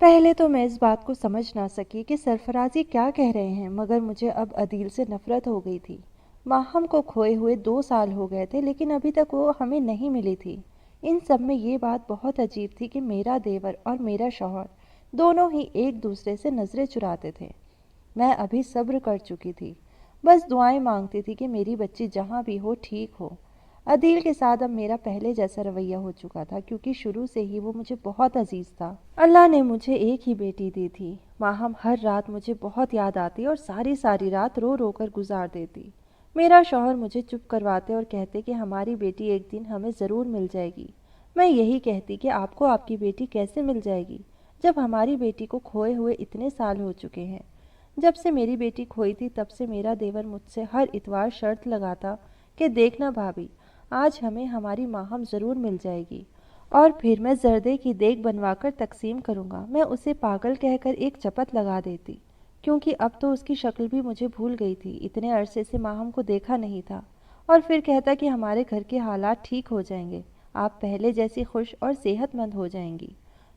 پہلے تو میں اس بات کو سمجھ نہ سکی کہ سرفراز یہ کیا کہہ رہے ہیں، مگر مجھے اب عدیل سے نفرت ہو گئی تھی۔ ماہم کو کھوئے ہوئے 2 سال ہو گئے تھے، لیکن ابھی تک وہ ہمیں نہیں ملی تھی۔ ان سب میں یہ بات بہت عجیب تھی کہ میرا دیور اور میرا شوہر دونوں ہی ایک دوسرے سے نظریں چراتے تھے۔ میں ابھی صبر کر چکی تھی، بس دعائیں مانگتی تھی کہ میری بچی جہاں بھی ہو ٹھیک ہو۔ عدیل کے ساتھ اب میرا پہلے جیسا رویہ ہو چکا تھا، کیونکہ شروع سے ہی وہ مجھے بہت عزیز تھا۔ اللہ نے مجھے ایک ہی بیٹی دی تھی۔ ماہم ہر رات مجھے بہت یاد آتی اور ساری ساری رات رو رو کر گزار دیتی۔ میرا شوہر مجھے چپ کرواتے اور کہتے کہ ہماری بیٹی ایک دن ہمیں ضرور مل جائے گی۔ میں یہی کہتی کہ آپ کو آپ کی بیٹی کیسے مل جائے گی جب ہماری بیٹی کو کھوئے ہوئے اتنے سال ہو چکے ہیں۔ جب سے میری بیٹی کھوئی تھی تب سے میرا دیور مجھ سے ہر اتوار شرط لگاتا کہ دیکھنا بھابھی، آج ہمیں ہماری ماہم ضرور مل جائے گی، اور پھر میں زردے کی دیگ بنوا کر تقسیم کروں گا۔ میں اسے پاگل کہہ کر ایک چپت لگا دیتی، کیونکہ اب تو اس کی شکل بھی مجھے بھول گئی تھی، اتنے عرصے سے ماہم کو دیکھا نہیں تھا۔ اور پھر کہتا کہ ہمارے گھر کے حالات ٹھیک ہو جائیں گے، آپ پہلے جیسی خوش اور صحت مند ہو جائیں گی۔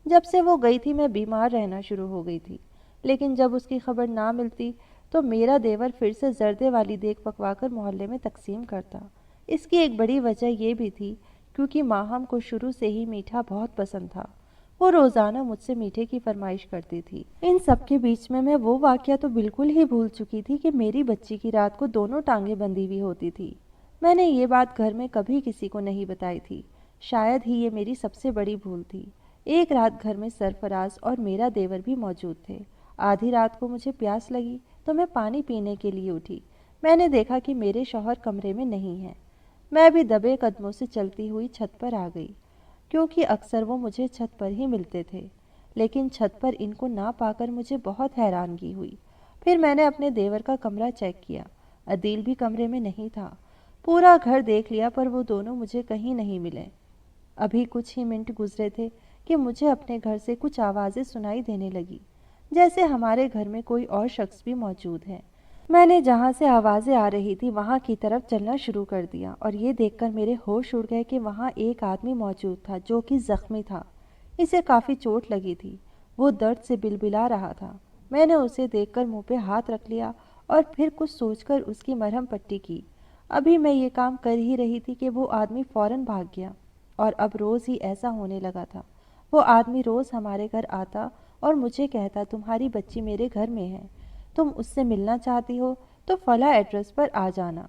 جب سے وہ گئی تھی میں بیمار رہنا شروع ہو گئی تھی، لیکن جب اس کی خبر نہ ملتی تو میرا دیور پھر سے زردے والی دیگ پکوا کر محلے میں تقسیم کرتا۔ اس کی ایک بڑی وجہ یہ بھی تھی کیونکہ ماہم کو شروع سے ہی میٹھا بہت پسند تھا۔ وہ روزانہ مجھ سے میٹھے کی فرمائش کرتی تھی۔ ان سب کے بیچ میں وہ واقعہ تو بالکل ہی بھول چکی تھی کہ میری بچی کی رات کو دونوں ٹانگیں بندھی ہوئی ہوتی تھی۔ میں نے یہ بات گھر میں کبھی کسی کو نہیں بتائی تھی، شاید ہی یہ میری سب سے بڑی بھول تھی۔ ایک رات گھر میں سرفراز اور میرا دیور بھی موجود تھے۔ آدھی رات کو مجھے پیاس لگی تو میں پانی پینے کے لیے اٹھی۔ میں نے دیکھا کہ میرے شوہر کمرے میں نہیں ہیں۔ میں بھی دبے قدموں سے چلتی ہوئی چھت پر آ گئی، کیونکہ اکثر وہ مجھے چھت پر ہی ملتے تھے، لیکن چھت پر ان کو نہ پا کر مجھے بہت حیرانگی ہوئی۔ پھر میں نے اپنے دیور کا کمرہ چیک کیا، عدیل بھی کمرے میں نہیں تھا۔ پورا گھر دیکھ لیا پر وہ دونوں مجھے کہیں نہیں ملے۔ ابھی کچھ ہی منٹ گزرے تھے کہ مجھے اپنے گھر سے کچھ آوازیں سنائی دینے لگی، جیسے ہمارے گھر میں کوئی اور شخص بھی موجود ہے۔ میں نے جہاں سے آوازیں آ رہی تھی وہاں کی طرف چلنا شروع کر دیا، اور یہ دیکھ کر میرے ہوش اڑ گئے کہ وہاں ایک آدمی موجود تھا جو کہ زخمی تھا۔ اسے کافی چوٹ لگی تھی، وہ درد سے بلبلا رہا تھا۔ میں نے اسے دیکھ کر منہ پہ ہاتھ رکھ لیا اور پھر کچھ سوچ کر اس کی مرہم پٹی کی۔ ابھی میں یہ کام کر ہی رہی تھی کہ وہ آدمی فوراً بھاگ گیا، اور اب روز ہی ایسا ہونے لگا تھا۔ وہ آدمی روز ہمارے گھر آتا اور مجھے کہتا تمہاری بچی میرے گھر میں ہے، تم اس سے ملنا چاہتی ہو تو فلاں ایڈریس پر آ جانا۔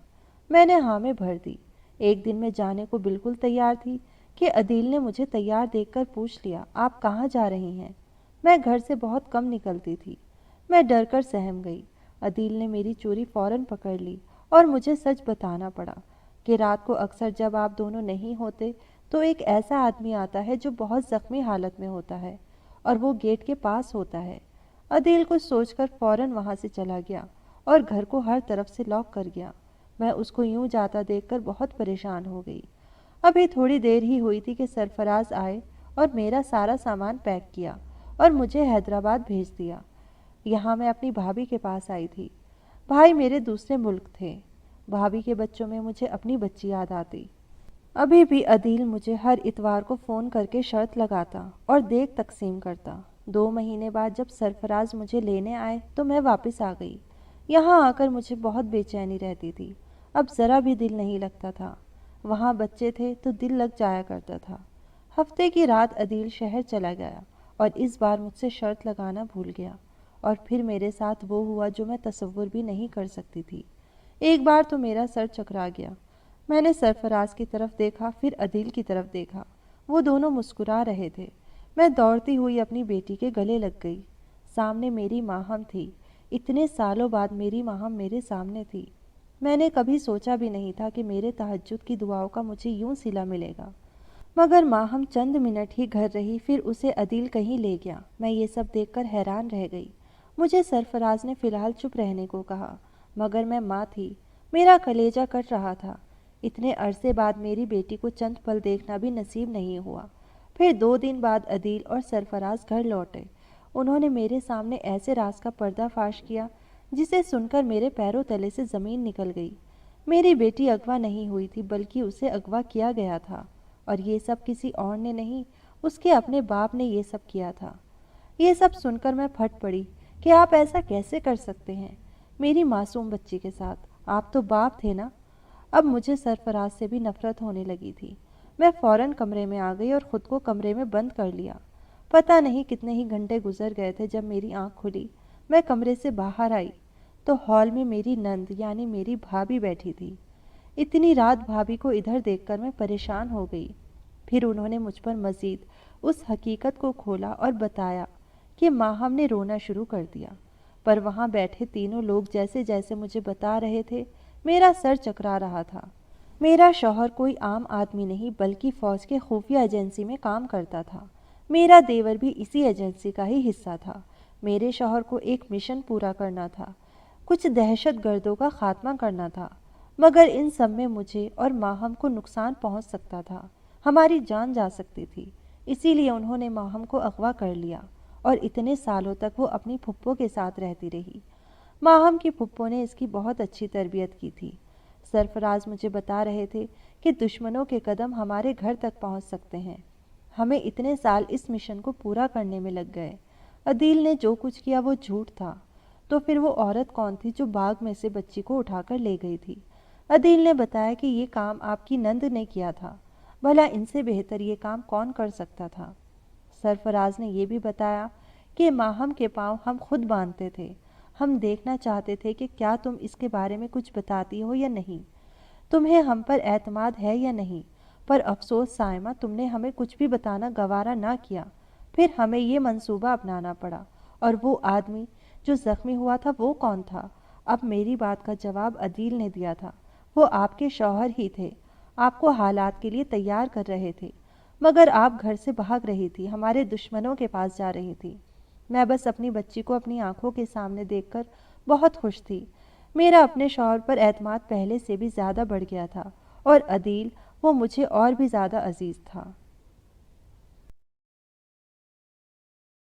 میں نے ہاں میں بھر دی۔ ایک دن میں جانے کو بالکل تیار تھی کہ عدیل نے مجھے تیار دیکھ کر پوچھ لیا، آپ کہاں جا رہی ہیں؟ میں گھر سے بہت کم نکلتی تھی۔ میں ڈر کر سہم گئی۔ عدیل نے میری چوری فوراً پکڑ لی اور مجھے سچ بتانا پڑا کہ رات کو اکثر جب آپ دونوں نہیں ہوتے تو ایک ایسا آدمی آتا ہے جو بہت زخمی حالت میں ہوتا ہے، اور وہ گیٹ کے پاس ہوتا ہے۔ عدیل کچھ سوچ کر فوراً وہاں سے چلا گیا اور گھر کو ہر طرف سے لاک کر گیا۔ میں اس کو یوں جاتا دیکھ کر بہت پریشان ہو گئی۔ ابھی تھوڑی دیر ہی ہوئی تھی کہ سرفراز آئے اور میرا سارا سامان پیک کیا اور مجھے حیدرآباد بھیج دیا۔ یہاں میں اپنی بھابھی کے پاس آئی تھی۔ بھائی میرے دوسرے ملک تھے۔ بھابھی کے بچوں میں مجھے اپنی بچی یاد آتی۔ ابھی بھی عدیل مجھے ہر اتوار کو فون کر کے شرط لگاتا اور دیگ تقسیم کرتا۔ 2 مہینے بعد جب سرفراز مجھے لینے آئے تو میں واپس آ گئی۔ یہاں آ کر مجھے بہت بے چینی رہتی تھی، اب ذرا بھی دل نہیں لگتا تھا۔ وہاں بچے تھے تو دل لگ جایا کرتا تھا۔ ہفتے کی رات عدیل شہر چلا گیا اور اس بار مجھ سے شرط لگانا بھول گیا، اور پھر میرے ساتھ وہ ہوا جو میں تصور بھی نہیں کر سکتی تھی۔ ایک بار تو میرا سر چکرا گیا۔ میں نے سرفراز کی طرف دیکھا، پھر عدیل کی طرف دیکھا، وہ دونوں مسکرا رہے تھے۔ میں دوڑتی ہوئی اپنی بیٹی کے گلے لگ گئی۔ سامنے میری ماہم تھی، اتنے سالوں بعد میری ماہم میرے سامنے تھی۔ میں نے کبھی سوچا بھی نہیں تھا کہ میرے تہجد کی دعاؤں کا مجھے یوں صلہ ملے گا۔ مگر ماہم چند منٹ ہی گھر رہی، پھر اسے عدیل کہیں لے گیا۔ میں یہ سب دیکھ کر حیران رہ گئی۔ مجھے سرفراز نے فی الحال چپ رہنے کو کہا، مگر میں ماں تھی، میرا کلیجہ کٹ رہا تھا۔ اتنے عرصے بعد میری بیٹی کو چند پل دیکھنا بھی نصیب نہیں ہوا۔ پھر 2 دن بعد عدیل اور سرفراز گھر لوٹے۔ انہوں نے میرے سامنے ایسے راز کا پردہ فاش کیا جسے سن کر میرے پیروں تلے سے زمین نکل گئی۔ میری بیٹی اغوا نہیں ہوئی تھی بلکہ اسے اغوا کیا گیا تھا، اور یہ سب کسی اور نے نہیں، اس کے اپنے باپ نے یہ سب کیا تھا۔ یہ سب سن کر میں پھٹ پڑی کہ آپ ایسا کیسے کر سکتے ہیں میری معصوم بچی کے ساتھ؟ آپ تو باپ تھے نا۔ اب مجھے سرفراز سے بھی نفرت ہونے لگی تھی۔ میں فوراً کمرے میں آ گئی اور خود کو کمرے میں بند کر لیا۔ پتہ نہیں کتنے ہی گھنٹے گزر گئے تھے جب میری آنکھ کھلی۔ میں کمرے سے باہر آئی تو ہال میں میری نند یعنی میری بھابھی بیٹھی تھی۔ اتنی رات بھابھی کو ادھر دیکھ کر میں پریشان ہو گئی۔ پھر انہوں نے مجھ پر مزید اس حقیقت کو کھولا اور بتایا کہ ماہم نے رونا شروع کر دیا۔ پر وہاں بیٹھے تینوں لوگ جیسے جیسے مجھے بتا رہے تھے میرا سر چکرا رہا تھا۔ میرا شوہر کوئی عام آدمی نہیں بلکہ فوج کے خفیہ ایجنسی میں کام کرتا تھا۔ میرا دیور بھی اسی ایجنسی کا ہی حصہ تھا۔ میرے شوہر کو ایک مشن پورا کرنا تھا، کچھ دہشت گردوں کا خاتمہ کرنا تھا، مگر ان سب میں مجھے اور ماہم کو نقصان پہنچ سکتا تھا، ہماری جان جا سکتی تھی۔ اسی لیے انہوں نے ماہم کو اغوا کر لیا اور اتنے سالوں تک وہ اپنی پھپھو کے ساتھ رہتی رہی۔ ماہم کی پھپھو نے اس کی بہت اچھی تربیت کی تھی۔ سرفراز مجھے بتا رہے تھے کہ دشمنوں کے قدم ہمارے گھر تک پہنچ سکتے ہیں۔ ہمیں اتنے سال اس مشن کو پورا کرنے میں لگ گئے۔ عدیل نے جو کچھ کیا وہ جھوٹ تھا، تو پھر وہ عورت کون تھی جو باغ میں سے بچی کو اٹھا کر لے گئی تھی؟ عدیل نے بتایا کہ یہ کام آپ کی نند نے کیا تھا۔ بھلا ان سے بہتر یہ کام کون کر سکتا تھا؟ سرفراز نے یہ بھی بتایا کہ ماہم کے پاؤں ہم خود باندھتے تھے۔ ہم دیکھنا چاہتے تھے کہ کیا تم اس کے بارے میں کچھ بتاتی ہو یا نہیں، تمہیں ہم پر اعتماد ہے یا نہیں۔ پر افسوس سائمہ، تم نے ہمیں کچھ بھی بتانا گوارا نہ کیا۔ پھر ہمیں یہ منصوبہ اپنانا پڑا۔ اور وہ آدمی جو زخمی ہوا تھا وہ کون تھا؟ اب میری بات کا جواب عدیل نے دیا تھا۔ وہ آپ کے شوہر ہی تھے، آپ کو حالات کے لیے تیار کر رہے تھے، مگر آپ گھر سے بھاگ رہی تھی، ہمارے دشمنوں کے پاس جا رہی تھی۔ میں بس اپنی بچی کو اپنی آنکھوں کے سامنے دیکھ کر بہت خوش تھی۔ میرا اپنے شوہر پر اعتماد پہلے سے بھی زیادہ بڑھ گیا تھا، اور عدیل، وہ مجھے اور بھی زیادہ عزیز تھا۔